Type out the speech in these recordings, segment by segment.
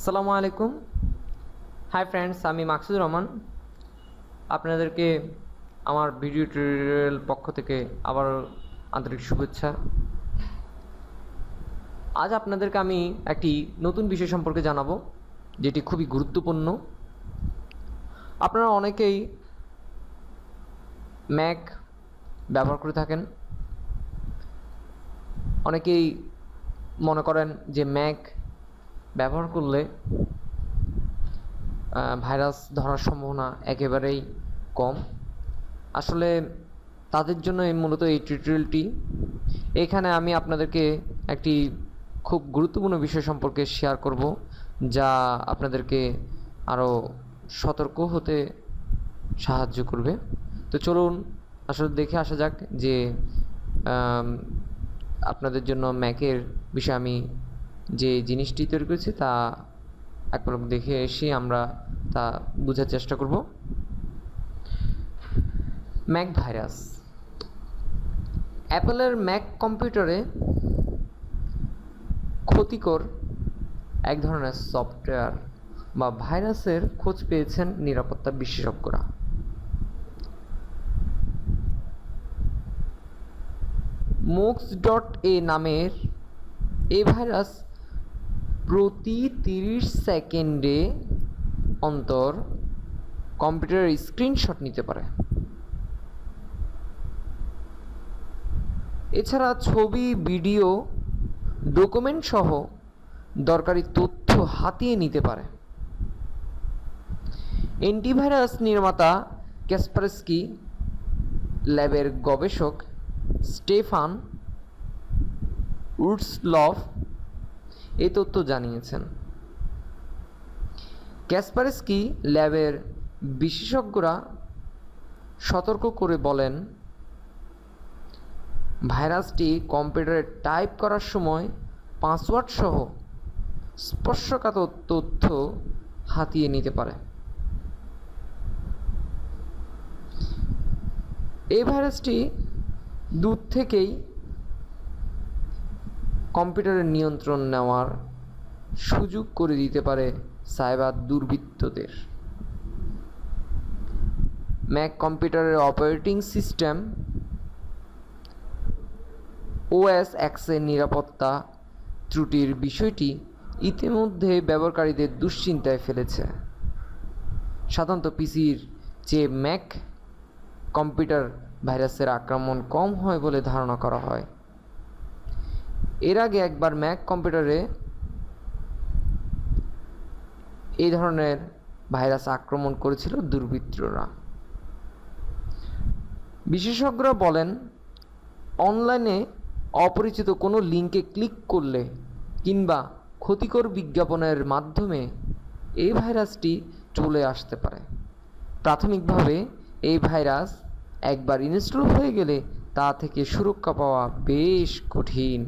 আসসালামু আলাইকুম। Hi friends, আমি মাকসুদুর রহমান। আপনাদেরকে আমার ভিডিও টিউটোরিয়াল পক্ষ থেকে আবার আন্তরিক শুভেচ্ছা। আজ আপনাদেরকে আমি একটি নতুন বিষয় সম্পর্কে জানাবো, যেটি খুবই গুরুত্বপূর্ণ। আপনারা অনেকেই ম্যাক ব্যবহার করে থাকেন। অনেকেই মনে করেন যে ম্যাক ব্যবহার করলে ভাইরাস ধরার সম্ভাবনা একেবারেই কম। আসলে তাদের জন্য মূলত এই টিউটোরিয়ালটি। এখানে আমি আপনাদেরকে একটি খুব গুরুত্বপূর্ণ বিষয় সম্পর্কে শেয়ার করব, যা আপনাদেরকে আরও সতর্ক হতে সাহায্য করবে। তো চলুন আসলে দেখে আসা যাক যে আপনাদের জন্য ম্যাকের বিষয়ে আমি যে জিনিসটি তৈরি করেছি তা এক পলক দেখে এসে আমরা তা বোঝার চেষ্টা করব। Mac virus. অ্যাপলের ম্যাক কম্পিউটারে ক্ষতিকর এক ধরনের সফটওয়্যার বা ভাইরাসের খোঁজ পেয়েছেন নিরাপত্তা বিশেষজ্ঞরা। মোক্স.এ নামের এই ভাইরাস প্রতি 30 সেকেন্ডে অন্তর কম্পিউটারের স্ক্রিনশট নিতে পারে। এছাড়া ছবি, ভিডিও, ডকুমেন্ট সহ দরকারি তথ্য হাতিয়ে নিতে পারে। অ্যান্টিভাইরাস নির্মাতা কাসপারস্কি ল্যাবের গবেষক স্টেফান উডসলফ এই তথ্য জানিয়েছেন। কাসপারস্কি ল্যাবের বিশেষজ্ঞরা সতর্ক করে বলেন, ভাইরাসটি কম্পিউটারে টাইপ করার সময় পাসওয়ার্ড সহ স্পর্শকাতর তথ্য হাতিয়ে নিতে পারে। এই ভাইরাসটি দূর থেকেই কম্পিউটারের নিয়ন্ত্রণ নেওয়ার সুযোগ করে দিতে পারে সাইবার দুর্বৃত্তদের। ম্যাক কম্পিউটারের অপারেটিং সিস্টেম OS X-এর নিরাপত্তা ত্রুটির বিষয়টি ইতিমধ্যে ব্যবহারকারীদের দুশ্চিন্তায় ফেলেছে। সাধারণত পিসির চেয়ে ম্যাক কম্পিউটার ভাইরাসের আক্রমণ কম হয় বলে ধারণা করা হয়। এর আগে একবার ম্যাক কম্পিউটারে এই ধরনের ভাইরাস আক্রমণ করেছিল দুর্বৃত্তরা। বিশেষজ্ঞরা বলেন, অনলাইনে অপরিচিত কোনো লিঙ্কে ক্লিক করলে কিংবা ক্ষতিকর বিজ্ঞাপনের মাধ্যমে এই ভাইরাসটি চলে আসতে পারে। প্রাথমিকভাবে এই ভাইরাস একবার ইনস্টল হয়ে গেলে তা থেকে সুরক্ষা পাওয়া বেশ কঠিন।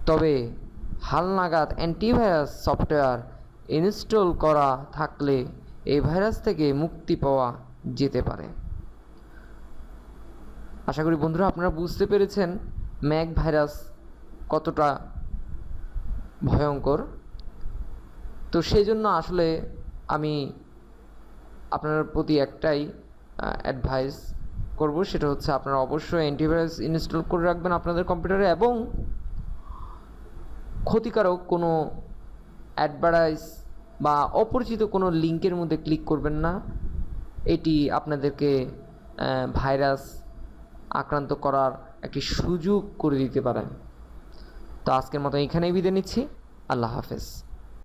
তবে হালনাগাদ অ্যান্টিভাইরাস সফটওয়্যার ইনস্টল করা থাকলে এই ভাইরাস থেকে মুক্তি পাওয়া যেতে পারে। আশা করি বন্ধুরা আপনারা বুঝতে পেরেছেন ম্যাক ভাইরাস কতটা ভয়ঙ্কর। তো সেই জন্য আসলে আমি আপনার প্রতি একটাই অ্যাডভাইস করব, সেটা হচ্ছে আপনারা অবশ্যই অ্যান্টিভাইরাস ইনস্টল করে রাখবেন আপনাদের কম্পিউটারে, এবং ক্ষতিকারক কোনো অ্যাডভার্টাইজ বা অপরিচিত কোনো লিঙ্কের মধ্যে ক্লিক করবেন না। এটি আপনাদেরকে ভাইরাস আক্রান্ত করার একটি সুযোগ করে দিতে পারে। তো আজকের মতো এখানেই বিদায় নিচ্ছি। আল্লাহ হাফেজ।